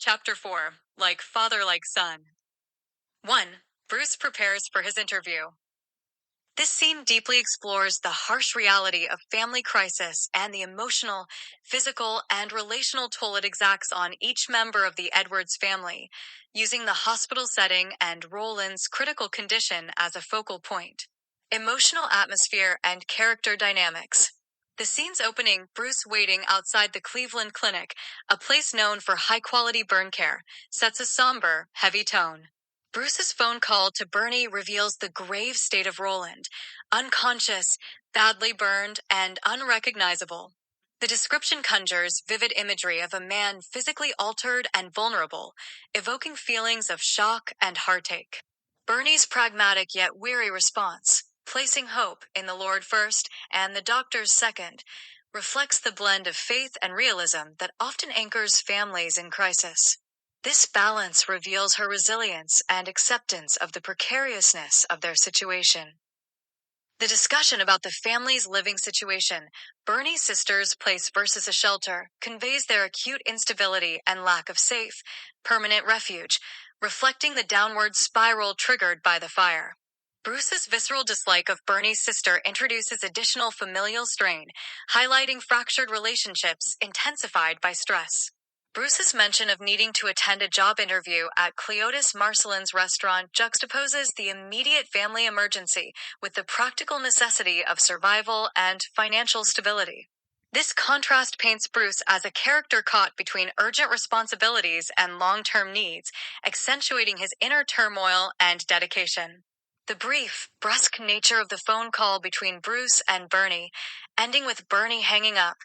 Chapter 4, Like Father, Like Son. 1. Bruce prepares for his interview. This scene deeply explores the harsh reality of family crisis and the emotional, physical, and relational toll it exacts on each member of the Edwards family, using the hospital setting and Roland's critical condition as a focal point. Emotional atmosphere and character dynamics. The scene's opening, Bruce waiting outside the Cleveland Clinic, a place known for high-quality burn care, sets a somber, heavy tone. Bruce's phone call to Bernie reveals the grave state of Roland, unconscious, badly burned, and unrecognizable. The description conjures vivid imagery of a man physically altered and vulnerable, evoking feelings of shock and heartache. Bernie's pragmatic yet weary response, placing hope in the Lord first and the doctors second, reflects the blend of faith and realism that often anchors families in crisis. This balance reveals her resilience and acceptance of the precariousness of their situation. The discussion about the family's living situation, Bernie's sister's place versus a shelter, conveys their acute instability and lack of safe, permanent refuge, reflecting the downward spiral triggered by the fire. Bruce's visceral dislike of Bernie's sister introduces additional familial strain, highlighting fractured relationships intensified by stress. Bruce's mention of needing to attend a job interview at Cleotis Marcelin's restaurant juxtaposes the immediate family emergency with the practical necessity of survival and financial stability. This contrast paints Bruce as a character caught between urgent responsibilities and long-term needs, accentuating his inner turmoil and dedication. The brief, brusque nature of the phone call between Bruce and Bernie, ending with Bernie hanging up,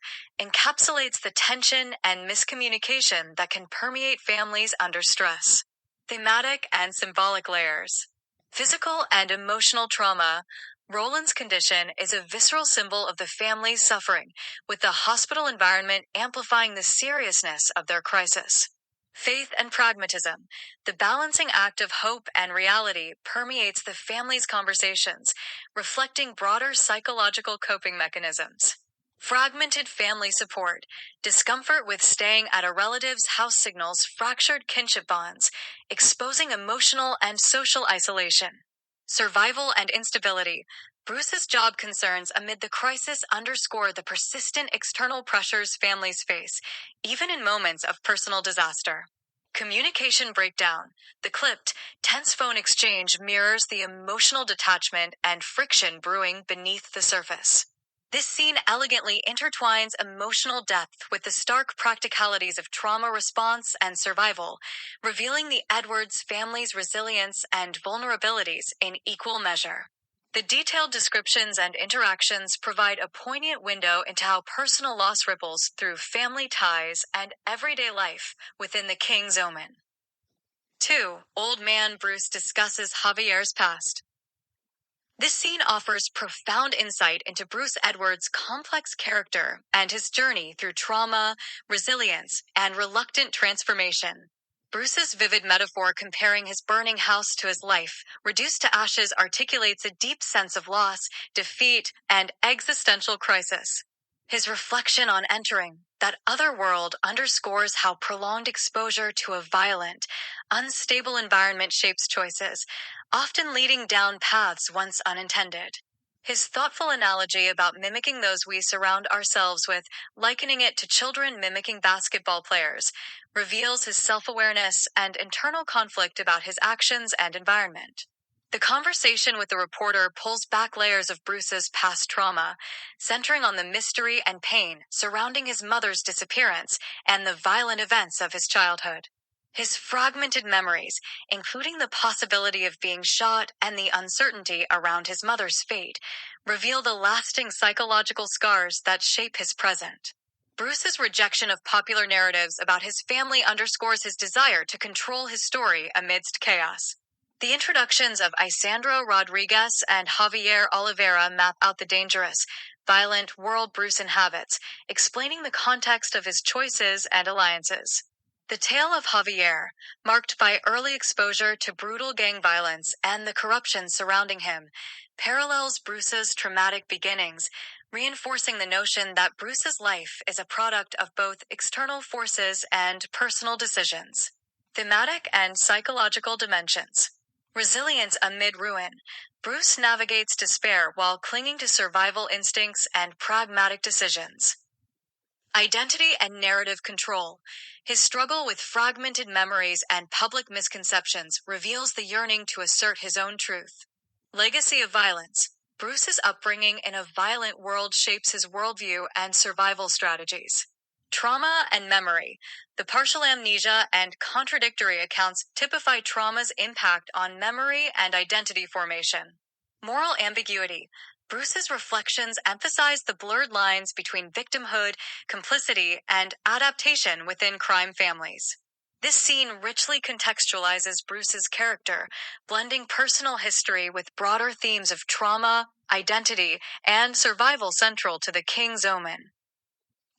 encapsulates the tension and miscommunication that can permeate families under stress. Thematic and symbolic layers. Physical and emotional trauma. Roland's condition is a visceral symbol of the family's suffering, with the hospital environment amplifying the seriousness of their crisis. Faith and pragmatism. The balancing act of hope and reality permeates the family's conversations, reflecting broader psychological coping mechanisms. Fragmented family support. Discomfort with staying at a relative's house signals fractured kinship bonds, exposing emotional and social isolation. Survival and instability. Bruce's job concerns amid the crisis underscore the persistent external pressures families face, even in moments of personal disaster. Communication breakdown. The clipped, tense phone exchange mirrors the emotional detachment and friction brewing beneath the surface. This scene elegantly intertwines emotional depth with the stark practicalities of trauma response and survival, revealing the Edwards family's resilience and vulnerabilities in equal measure. The detailed descriptions and interactions provide a poignant window into how personal loss ripples through family ties and everyday life within the King's Omen. 2. Old Man Bruce discusses Javier's past. This scene offers profound insight into Bruce Edwards' complex character and his journey through trauma, resilience, and reluctant transformation. Bruce's vivid metaphor comparing his burning house to his life, reduced to ashes, articulates a deep sense of loss, defeat, and existential crisis. His reflection on entering that other world underscores how prolonged exposure to a violent, unstable environment shapes choices, often leading down paths once unintended. His thoughtful analogy about mimicking those we surround ourselves with, likening it to children mimicking basketball players, reveals his self-awareness and internal conflict about his actions and environment. The conversation with the reporter pulls back layers of Bruce's past trauma, centering on the mystery and pain surrounding his mother's disappearance and the violent events of his childhood. His fragmented memories, including the possibility of being shot and the uncertainty around his mother's fate, reveal the lasting psychological scars that shape his present. Bruce's rejection of popular narratives about his family underscores his desire to control his story amidst chaos. The introductions of Isandro Rodriguez and Javier Oliveira map out the dangerous, violent world Bruce inhabits, explaining the context of his choices and alliances. The tale of Javier, marked by early exposure to brutal gang violence and the corruption surrounding him, parallels Bruce's traumatic beginnings, reinforcing the notion that Bruce's life is a product of both external forces and personal decisions. Thematic and psychological dimensions. Resilience amid ruin. Bruce navigates despair while clinging to survival instincts and pragmatic decisions. Identity and narrative control. His struggle with fragmented memories and public misconceptions reveals the yearning to assert his own truth. Legacy of violence. Bruce's upbringing in a violent world shapes his worldview and survival strategies. Trauma and memory. The partial amnesia and contradictory accounts typify trauma's impact on memory and identity formation. Moral ambiguity. Bruce's reflections emphasize the blurred lines between victimhood, complicity, and adaptation within crime families. This scene richly contextualizes Bruce's character, blending personal history with broader themes of trauma, identity, and survival central to the King's Omen.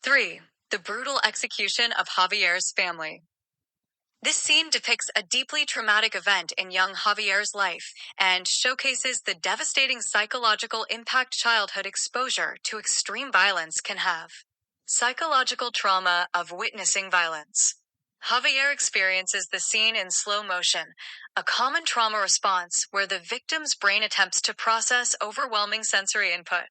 3. The brutal execution of Javier's family. This scene depicts a deeply traumatic event in young Javier's life and showcases the devastating psychological impact childhood exposure to extreme violence can have. Psychological trauma of witnessing violence. Javier experiences the scene in slow motion, a common trauma response where the victim's brain attempts to process overwhelming sensory input.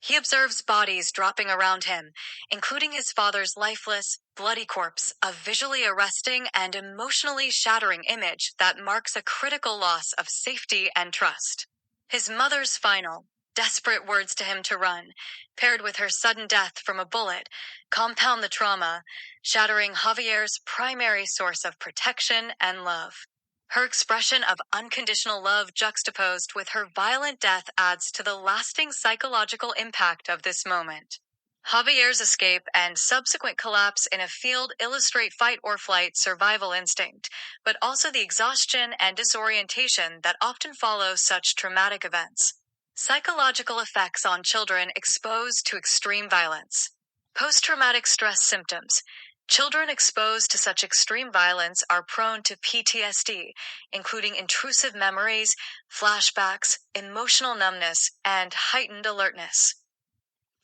He observes bodies dropping around him, including his father's lifeless, bloody corpse, a visually arresting and emotionally shattering image that marks a critical loss of safety and trust. His mother's final, desperate words to him to run, paired with her sudden death from a bullet, compound the trauma, shattering Javier's primary source of protection and love. Her expression of unconditional love juxtaposed with her violent death adds to the lasting psychological impact of this moment. Javier's escape and subsequent collapse in a field illustrate fight or flight survival instinct, but also the exhaustion and disorientation that often follow such traumatic events. Psychological effects on children exposed to extreme violence. Post-traumatic stress symptoms. Children exposed to such extreme violence are prone to PTSD, including intrusive memories, flashbacks, emotional numbness, and heightened alertness.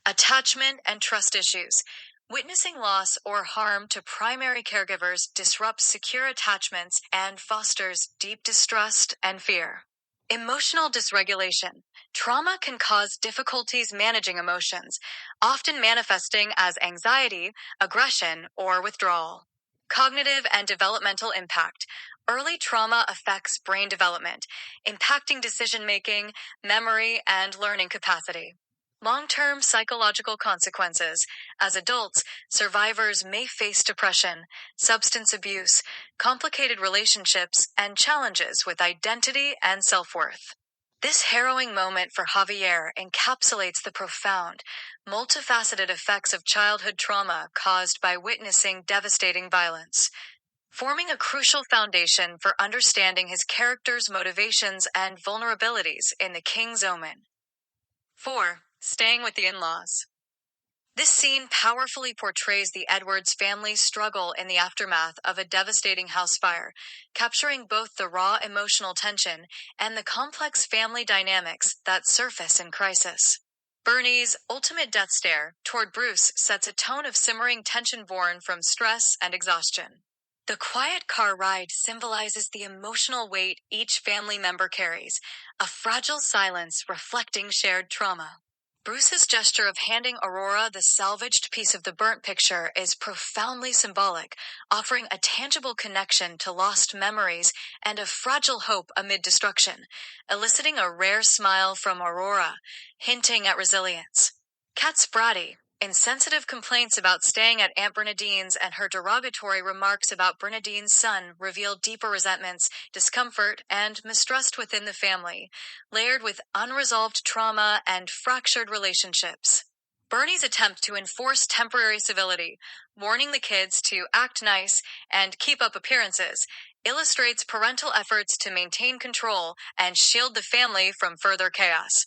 Attachment and trust issues. Witnessing loss or harm to primary caregivers disrupts secure attachments and fosters deep distrust and fear. Emotional dysregulation. Trauma can cause difficulties managing emotions, often manifesting as anxiety, aggression, or withdrawal. Cognitive and developmental impact. Early trauma affects brain development, impacting decision-making, memory, and learning capacity. Long-term psychological consequences. As adults, survivors may face depression, substance abuse, complicated relationships, and challenges with identity and self-worth. This harrowing moment for Javier encapsulates the profound, multifaceted effects of childhood trauma caused by witnessing devastating violence, forming a crucial foundation for understanding his character's motivations and vulnerabilities in The King's Omen. 4. Staying with the in-laws. This scene powerfully portrays the Edwards family's struggle in the aftermath of a devastating house fire, capturing both the raw emotional tension and the complex family dynamics that surface in crisis. Bernie's ultimate death stare toward Bruce sets a tone of simmering tension born from stress and exhaustion. The quiet car ride symbolizes the emotional weight each family member carries, a fragile silence reflecting shared trauma. Bruce's gesture of handing Aurora the salvaged piece of the burnt picture is profoundly symbolic, offering a tangible connection to lost memories and a fragile hope amid destruction, eliciting a rare smile from Aurora, hinting at resilience. Kat's bratty, insensitive complaints about staying at Aunt Bernadine's and her derogatory remarks about Bernadine's son reveal deeper resentments, discomfort, and mistrust within the family, layered with unresolved trauma and fractured relationships. Bernie's attempt to enforce temporary civility, warning the kids to act nice and keep up appearances, illustrates parental efforts to maintain control and shield the family from further chaos.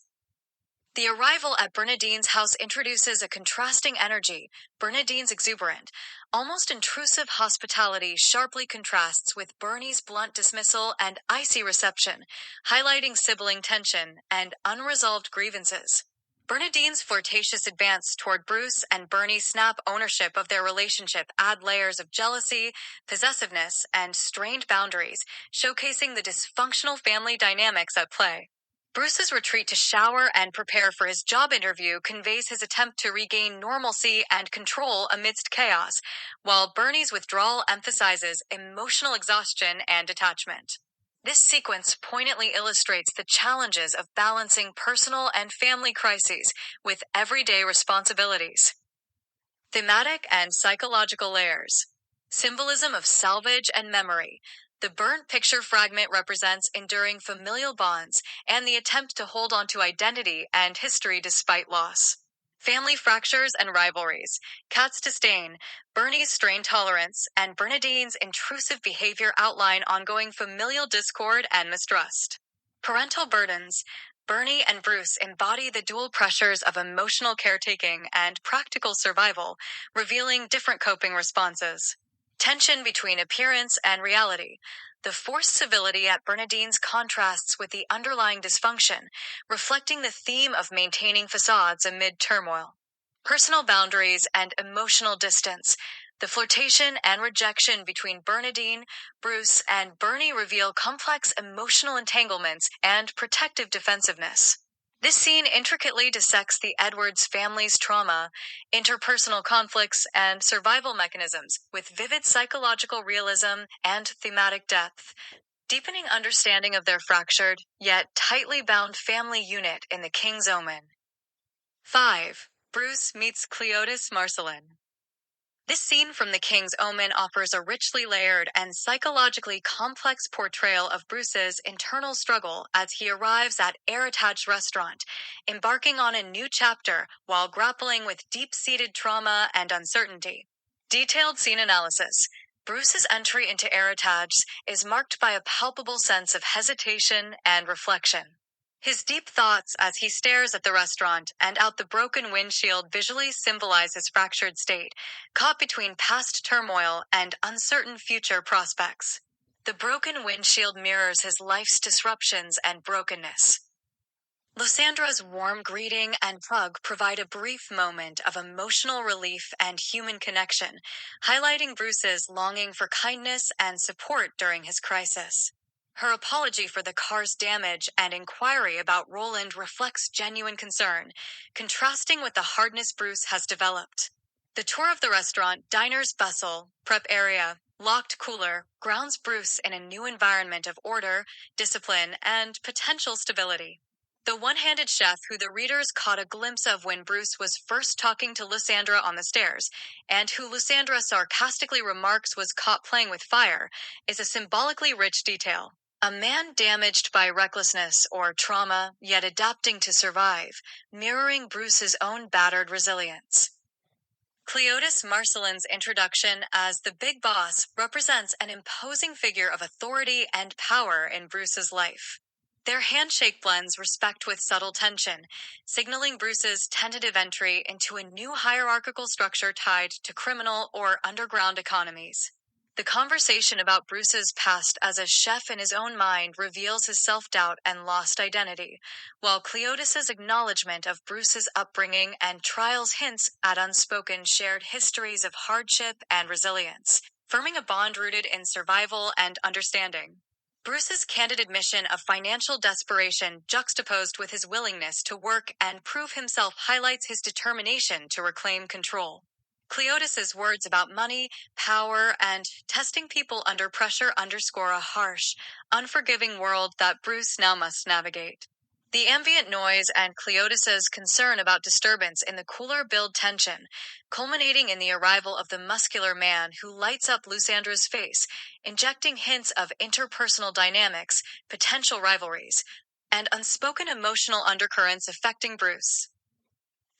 The arrival at Bernadine's house introduces a contrasting energy. Bernadine's exuberant, almost intrusive hospitality sharply contrasts with Bernie's blunt dismissal and icy reception, highlighting sibling tension and unresolved grievances. Bernadine's flirtatious advance toward Bruce and Bernie's snap ownership of their relationship add layers of jealousy, possessiveness, and strained boundaries, showcasing the dysfunctional family dynamics at play. Bruce's retreat to shower and prepare for his job interview conveys his attempt to regain normalcy and control amidst chaos, while Bernie's withdrawal emphasizes emotional exhaustion and detachment. This sequence poignantly illustrates the challenges of balancing personal and family crises with everyday responsibilities. Thematic and psychological layers. Symbolism of salvage and memory. The burnt picture fragment represents enduring familial bonds and the attempt to hold on to identity and history despite loss. Family fractures and rivalries. Cat's disdain, Bernie's strained tolerance, and Bernadine's intrusive behavior outline ongoing familial discord and mistrust. Parental burdens. Bernie and Bruce embody the dual pressures of emotional caretaking and practical survival, revealing different coping responses. Tension between appearance and reality. The forced civility at Bernadine's contrasts with the underlying dysfunction, reflecting the theme of maintaining facades amid turmoil. Personal boundaries and emotional distance. The flirtation and rejection between Bernadine, Bruce, and Bernie reveal complex emotional entanglements and protective defensiveness. This scene intricately dissects the Edwards family's trauma, interpersonal conflicts, and survival mechanisms with vivid psychological realism and thematic depth, deepening understanding of their fractured, yet tightly bound family unit in The King's Omen. 5. Bruce meets Cleotis Marcelin. This scene from The King's Omen offers a richly layered and psychologically complex portrayal of Bruce's internal struggle as he arrives at Heritage Restaurant, embarking on a new chapter while grappling with deep-seated trauma and uncertainty. Detailed scene analysis. Bruce's entry into Heritage is marked by a palpable sense of hesitation and reflection. His deep thoughts as he stares at the restaurant and out the broken windshield visually symbolize his fractured state, caught between past turmoil and uncertain future prospects. The broken windshield mirrors his life's disruptions and brokenness. Lysandra's warm greeting and hug provide a brief moment of emotional relief and human connection, highlighting Bruce's longing for kindness and support during his crisis. Her apology for the car's damage and inquiry about Roland reflects genuine concern, contrasting with the hardness Bruce has developed. The tour of the restaurant, diner's bustle, prep area, locked cooler, grounds Bruce in a new environment of order, discipline, and potential stability. The one-handed chef who the readers caught a glimpse of when Bruce was first talking to Lysandra on the stairs, and who Lysandra sarcastically remarks was caught playing with fire, is a symbolically rich detail. A man damaged by recklessness or trauma, yet adapting to survive, mirroring Bruce's own battered resilience. Cleotis Marcelin's introduction as the Big Boss represents an imposing figure of authority and power in Bruce's life. Their handshake blends respect with subtle tension, signaling Bruce's tentative entry into a new hierarchical structure tied to criminal or underground economies. The conversation about Bruce's past as a chef in his own mind reveals his self-doubt and lost identity, while Cleotis's acknowledgement of Bruce's upbringing and trials hints at unspoken shared histories of hardship and resilience, forming a bond rooted in survival and understanding. Bruce's candid admission of financial desperation juxtaposed with his willingness to work and prove himself highlights his determination to reclaim control. Cleotis's words about money, power, and testing people under pressure underscore a harsh, unforgiving world that Bruce now must navigate. The ambient noise and Cleotis's concern about disturbance in the cooler build tension, culminating in the arrival of the muscular man who lights up Lysandra's face, injecting hints of interpersonal dynamics, potential rivalries, and unspoken emotional undercurrents affecting Bruce.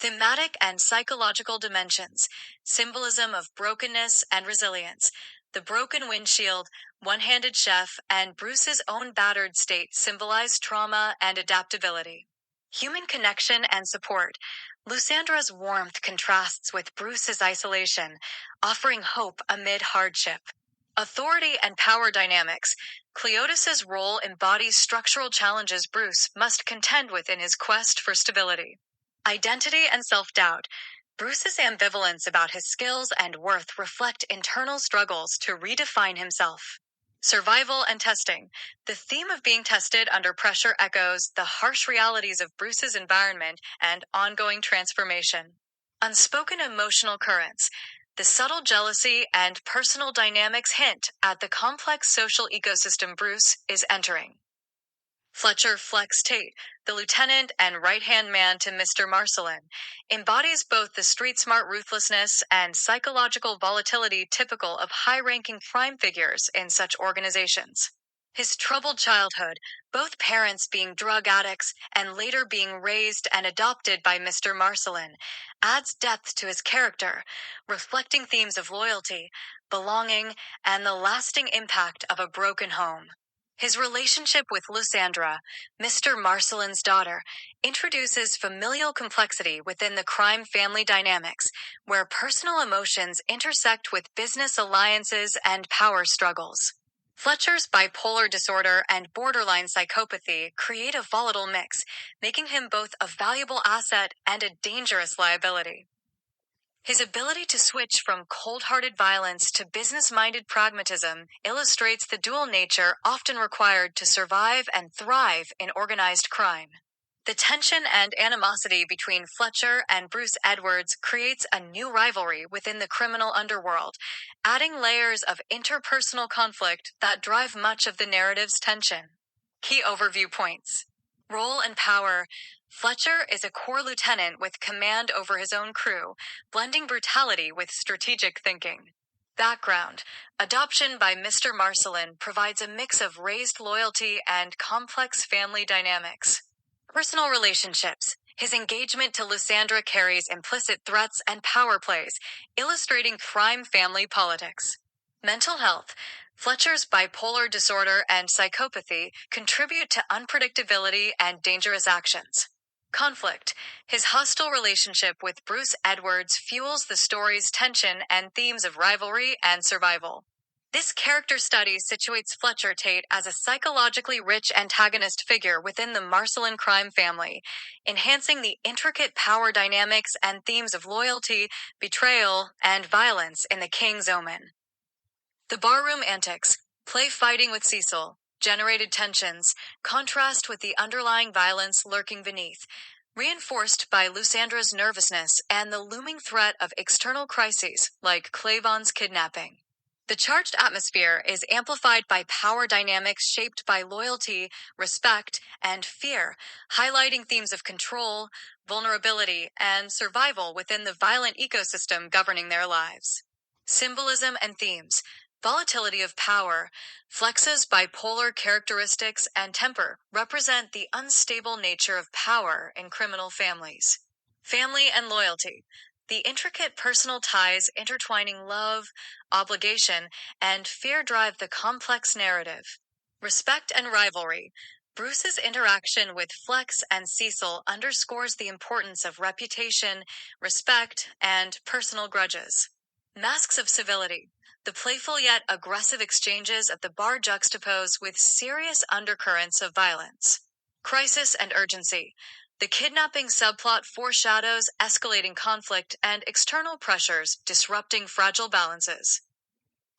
Thematic and psychological dimensions, symbolism of brokenness and resilience. The broken windshield, one-handed chef, and Bruce's own battered state symbolize trauma and adaptability. Human connection and support. Lusandra's warmth contrasts with Bruce's isolation, offering hope amid hardship. Authority and power dynamics. Cleotis's role embodies structural challenges Bruce must contend with in his quest for stability. Identity and self-doubt. Bruce's ambivalence about his skills and worth reflect internal struggles to redefine himself. Survival and testing. The theme of being tested under pressure echoes the harsh realities of Bruce's environment and ongoing transformation. Unspoken emotional currents. The subtle jealousy and personal dynamics hint at the complex social ecosystem Bruce is entering. Fletcher Flex Tate, the lieutenant and right-hand man to Mr. Marcelin, embodies both the street-smart ruthlessness and psychological volatility typical of high-ranking crime figures in such organizations. His troubled childhood, both parents being drug addicts and later being raised and adopted by Mr. Marcelin, adds depth to his character, reflecting themes of loyalty, belonging, and the lasting impact of a broken home. His relationship with Lysandra, Mr. Marcelin's daughter, introduces familial complexity within the crime family dynamics, where personal emotions intersect with business alliances and power struggles. Fletcher's bipolar disorder and borderline psychopathy create a volatile mix, making him both a valuable asset and a dangerous liability. His ability to switch from cold-hearted violence to business-minded pragmatism illustrates the dual nature often required to survive and thrive in organized crime. The tension and animosity between Fletcher and Bruce Edwards creates a new rivalry within the criminal underworld, adding layers of interpersonal conflict that drive much of the narrative's tension. Key overview points. Role and power. Fletcher is a corps lieutenant with command over his own crew, blending brutality with strategic thinking. Background. Adoption by Mr. Marcelin provides a mix of raised loyalty and complex family dynamics. Personal relationships. His engagement to Lysandra carries implicit threats and power plays, illustrating crime family politics. Mental health. Fletcher's bipolar disorder and psychopathy contribute to unpredictability and dangerous actions. Conflict. His hostile relationship with Bruce Edwards fuels the story's tension and themes of rivalry and survival. This character study situates Fletcher Tate as a psychologically rich antagonist figure within the Marcelin crime family, enhancing the intricate power dynamics and themes of loyalty, betrayal, and violence in the King's Omen. The barroom antics, play fighting with Cecil, generated tensions, contrast with the underlying violence lurking beneath, reinforced by Lysandra's nervousness and the looming threat of external crises like Clayvon's kidnapping. The charged atmosphere is amplified by power dynamics shaped by loyalty, respect, and fear, highlighting themes of control, vulnerability, and survival within the violent ecosystem governing their lives. Symbolism and themes. Volatility of power. Flex's bipolar characteristics and temper represent the unstable nature of power in criminal families. Family and loyalty. The intricate personal ties intertwining love, obligation, and fear drive the complex narrative. Respect and rivalry. Bruce's interaction with Flex and Cecil underscores the importance of reputation, respect, and personal grudges. Masks of civility. The playful yet aggressive exchanges at the bar juxtapose with serious undercurrents of violence. Crisis and urgency. The kidnapping subplot foreshadows escalating conflict and external pressures disrupting fragile balances.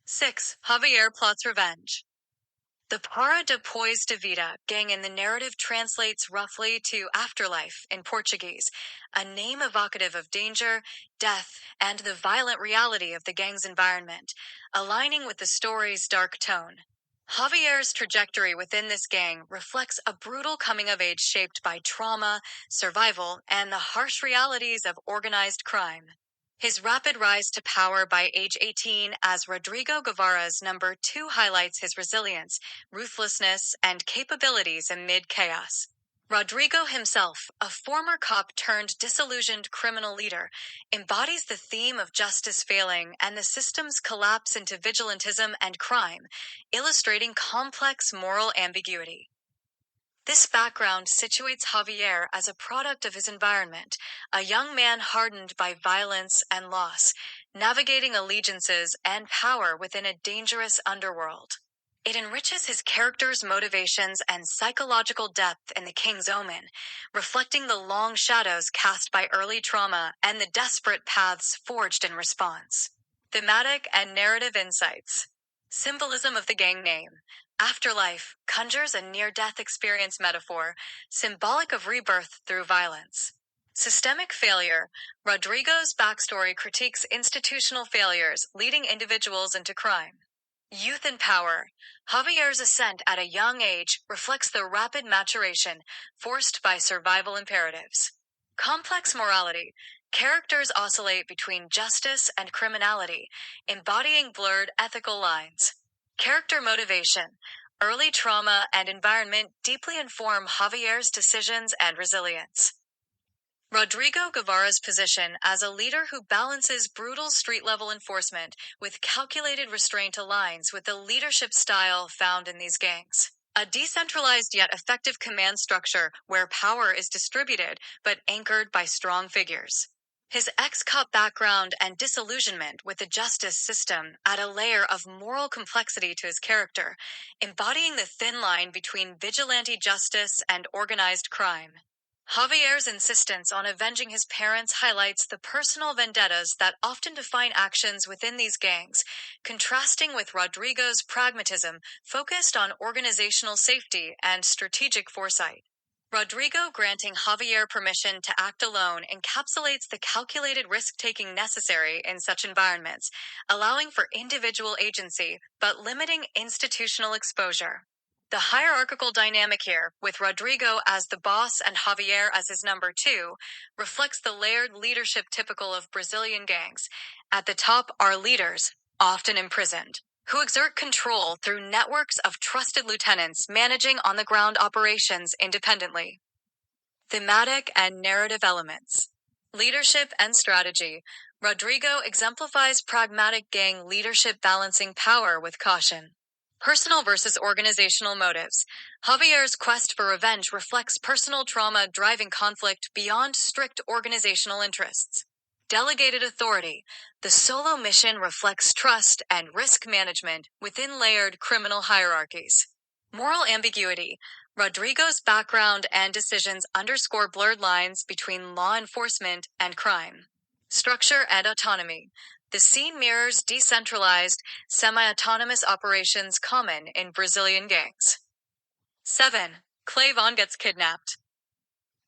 6. Javier plots revenge. The Para Depois de Vida gang in the narrative translates roughly to afterlife in Portuguese, a name evocative of danger, death, and the violent reality of the gang's environment, aligning with the story's dark tone. Javier's trajectory within this gang reflects a brutal coming-of-age shaped by trauma, survival, and the harsh realities of organized crime. His rapid rise to power by age 18 as Rodrigo Guevara's number 2 highlights his resilience, ruthlessness, and capabilities amid chaos. Rodrigo himself, a former cop turned disillusioned criminal leader, embodies the theme of justice failing and the system's collapse into vigilantism and crime, illustrating complex moral ambiguity. This background situates Javier as a product of his environment, a young man hardened by violence and loss, navigating allegiances and power within a dangerous underworld. It enriches his character's motivations and psychological depth in the King's Omen, reflecting the long shadows cast by early trauma and the desperate paths forged in response. Thematic and narrative insights. Symbolism of the gang name. Afterlife conjures a near-death experience metaphor, symbolic of rebirth through violence. Systemic failure. Rodrigo's backstory critiques institutional failures, leading individuals into crime. Youth and power. Javier's ascent at a young age reflects the rapid maturation forced by survival imperatives. Complex morality. Characters oscillate between justice and criminality, embodying blurred ethical lines. Character motivation. Early trauma and environment deeply inform Javier's decisions and resilience. Rodrigo Guevara's position as a leader who balances brutal street-level enforcement with calculated restraint aligns with the leadership style found in these gangs. A decentralized yet effective command structure where power is distributed but anchored by strong figures. His ex-cop background and disillusionment with the justice system add a layer of moral complexity to his character, embodying the thin line between vigilante justice and organized crime. Javier's insistence on avenging his parents highlights the personal vendettas that often define actions within these gangs, contrasting with Rodrigo's pragmatism focused on organizational safety and strategic foresight. Rodrigo granting Javier permission to act alone encapsulates the calculated risk-taking necessary in such environments, allowing for individual agency but limiting institutional exposure. The hierarchical dynamic here, with Rodrigo as the boss and Javier as his number two, reflects the layered leadership typical of Brazilian gangs. At the top are leaders, often imprisoned, who exert control through networks of trusted lieutenants managing on-the-ground operations independently. Thematic and narrative elements. Leadership and strategy. Rodrigo exemplifies pragmatic gang leadership balancing power with caution. Personal versus organizational motives. Javier's quest for revenge reflects personal trauma driving conflict beyond strict organizational interests. Delegated authority. The solo mission reflects trust and risk management within layered criminal hierarchies. Moral ambiguity. Rodrigo's background and decisions underscore blurred lines between law enforcement and crime. Structure and autonomy. The scene mirrors decentralized, semi-autonomous operations common in Brazilian gangs. 7. Clayvon gets kidnapped.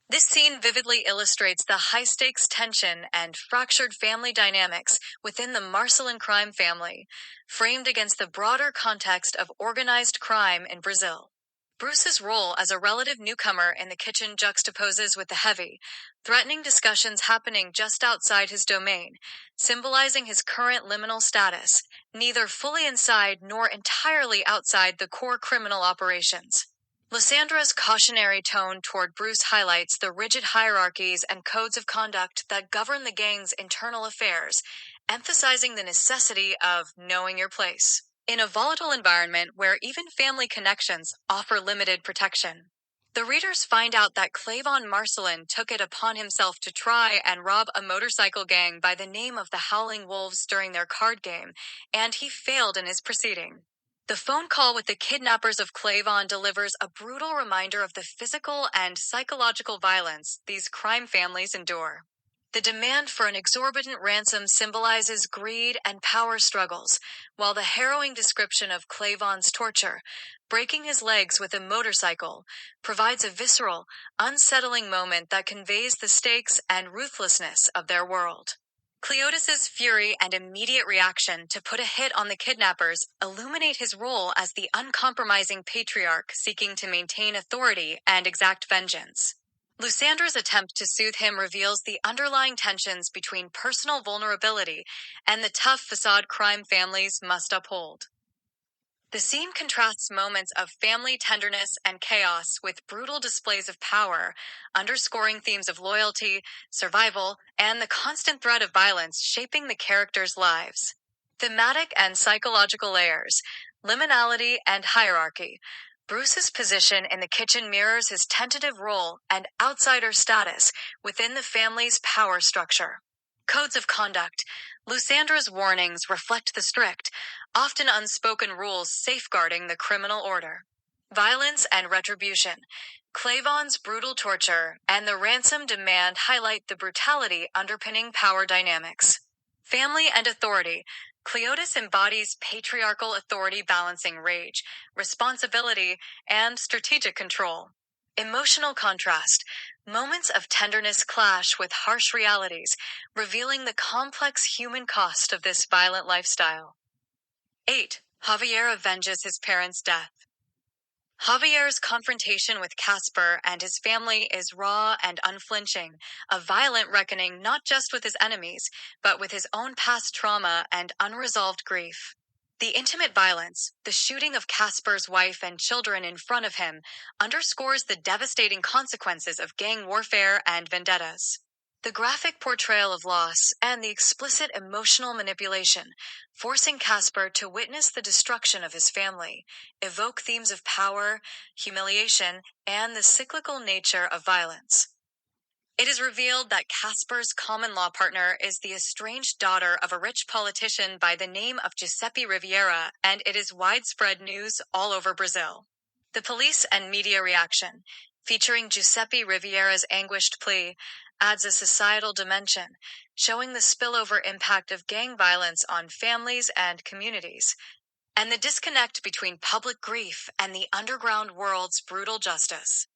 This scene vividly illustrates the high-stakes tension and fractured family dynamics within the Marcelin crime family, framed against the broader context of organized crime in Brazil. Bruce's role as a relative newcomer in the kitchen juxtaposes with the heavy, threatening discussions happening just outside his domain, symbolizing his current liminal status, neither fully inside nor entirely outside the core criminal operations. Lysandra's cautionary tone toward Bruce highlights the rigid hierarchies and codes of conduct that govern the gang's internal affairs, emphasizing the necessity of knowing your place in a volatile environment where even family connections offer limited protection. The readers find out that Clayvon Marcelin took it upon himself to try and rob a motorcycle gang by the name of the Howling Wolves during their card game, and he failed in his proceeding. The phone call with the kidnappers of Clayvon delivers a brutal reminder of the physical and psychological violence these crime families endure. The demand for an exorbitant ransom symbolizes greed and power struggles, while the harrowing description of Clayvon's torture, breaking his legs with a motorcycle, provides a visceral, unsettling moment that conveys the stakes and ruthlessness of their world. Cleotis's fury and immediate reaction to put a hit on the kidnappers illuminate his role as the uncompromising patriarch seeking to maintain authority and exact vengeance. Lysandra's attempt to soothe him reveals the underlying tensions between personal vulnerability and the tough facade crime families must uphold. The scene contrasts moments of family tenderness and chaos with brutal displays of power, underscoring themes of loyalty, survival, and the constant threat of violence shaping the characters' lives. Thematic and psychological layers, liminality and hierarchy. Bruce's position in the kitchen mirrors his tentative role and outsider status within the family's power structure. Codes of conduct. Lusandra's warnings reflect the strict, often unspoken rules safeguarding the criminal order. Violence and retribution. Clayvon's brutal torture and the ransom demand highlight the brutality underpinning power dynamics. Family and authority. Cleotis embodies patriarchal authority balancing rage, responsibility, and strategic control. Emotional contrast. Moments of tenderness clash with harsh realities, revealing the complex human cost of this violent lifestyle. 8. Javier avenges his parents' death. Javier's confrontation with Casper and his family is raw and unflinching, a violent reckoning not just with his enemies, but with his own past trauma and unresolved grief. The intimate violence, the shooting of Casper's wife and children in front of him, underscores the devastating consequences of gang warfare and vendettas. The graphic portrayal of loss and the explicit emotional manipulation, forcing Casper to witness the destruction of his family, evoke themes of power, humiliation, and the cyclical nature of violence. It is revealed that Casper's common-law partner is the estranged daughter of a rich politician by the name of Giuseppe Riviera, and it is widespread news all over Brazil. The police and media reaction, featuring Giuseppe Riviera's anguished plea, adds a societal dimension, showing the spillover impact of gang violence on families and communities, and the disconnect between public grief and the underground world's brutal justice.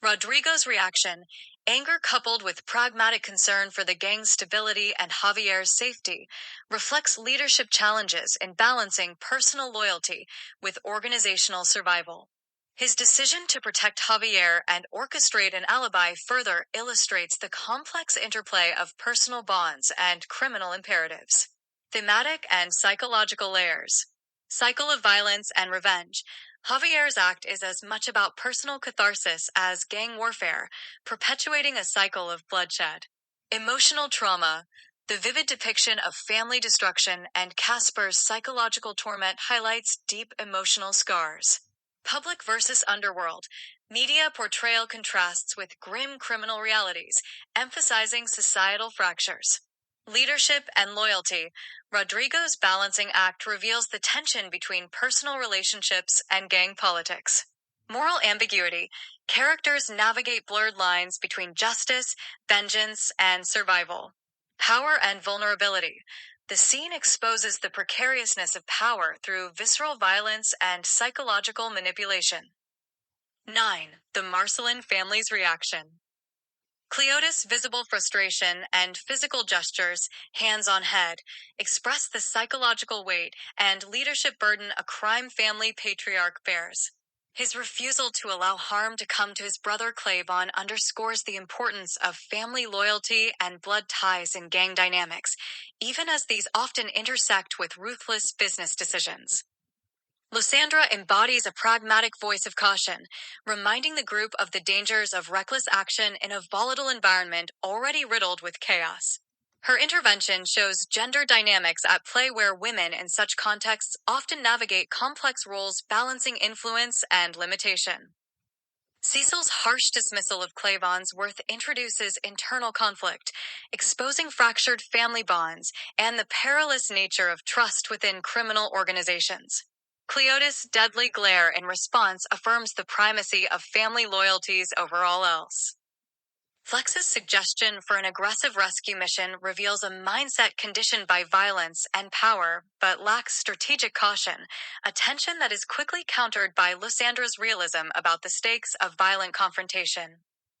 Rodrigo's reaction, anger coupled with pragmatic concern for the gang's stability and Javier's safety, reflects leadership challenges in balancing personal loyalty with organizational survival. His decision to protect Javier and orchestrate an alibi further illustrates the complex interplay of personal bonds and criminal imperatives. Thematic and psychological layers. Cycle of violence and revenge. Javier's act is as much about personal catharsis as gang warfare, perpetuating a cycle of bloodshed. Emotional trauma. The vivid depiction of family destruction and Casper's psychological torment highlights deep emotional scars. Public versus underworld. Media portrayal contrasts with grim criminal realities, emphasizing societal fractures. Leadership and loyalty. Rodrigo's balancing act reveals the tension between personal relationships and gang politics. Moral ambiguity. Characters navigate blurred lines between justice, vengeance, and survival. Power and vulnerability. The scene exposes the precariousness of power through visceral violence and psychological manipulation. 9. The Marcelin family's reaction. Cleotis' visible frustration and physical gestures, hands on head, express the psychological weight and leadership burden a crime family patriarch bears. His refusal to allow harm to come to his brother Clayvon underscores the importance of family loyalty and blood ties in gang dynamics, even as these often intersect with ruthless business decisions. Lysandra embodies a pragmatic voice of caution, reminding the group of the dangers of reckless action in a volatile environment already riddled with chaos. Her intervention shows gender dynamics at play where women in such contexts often navigate complex roles balancing influence and limitation. Cecil's harsh dismissal of Clayvon's worth introduces internal conflict, exposing fractured family bonds and the perilous nature of trust within criminal organizations. Cleotis' deadly glare in response affirms the primacy of family loyalties over all else. Flex's suggestion for an aggressive rescue mission reveals a mindset conditioned by violence and power, but lacks strategic caution, a tension that is quickly countered by Lysandra's realism about the stakes of violent confrontation.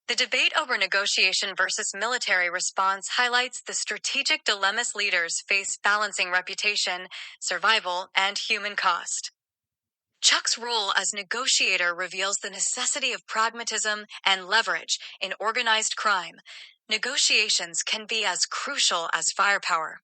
The debate over negotiation versus military response highlights the strategic dilemmas leaders face balancing reputation, survival, and human cost. Chuck's role as negotiator reveals the necessity of pragmatism and leverage in organized crime. Negotiations can be as crucial as firepower.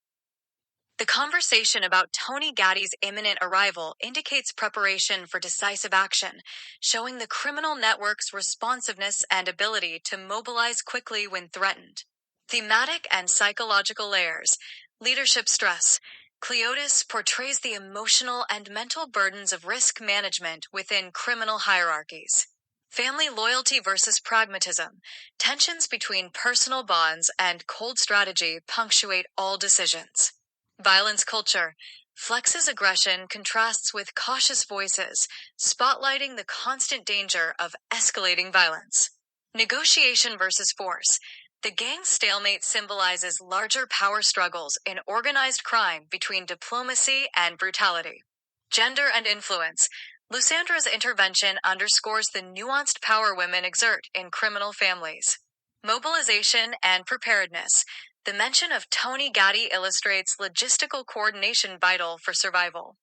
The conversation about Tony Gaddy's imminent arrival indicates preparation for decisive action, showing the criminal network's responsiveness and ability to mobilize quickly when threatened. Thematic and psychological layers. Leadership stress. Cleotis portrays the emotional and mental burdens of risk management within criminal hierarchies. Family loyalty versus pragmatism. Tensions between personal bonds and cold strategy punctuate all decisions. Violence culture. Flex's aggression contrasts with cautious voices, spotlighting the constant danger of escalating violence. Negotiation versus force. The gang's stalemate symbolizes larger power struggles in organized crime between diplomacy and brutality. Gender and influence. Lusandra's intervention underscores the nuanced power women exert in criminal families. Mobilization and preparedness. The mention of Tony Gatti illustrates logistical coordination vital for survival.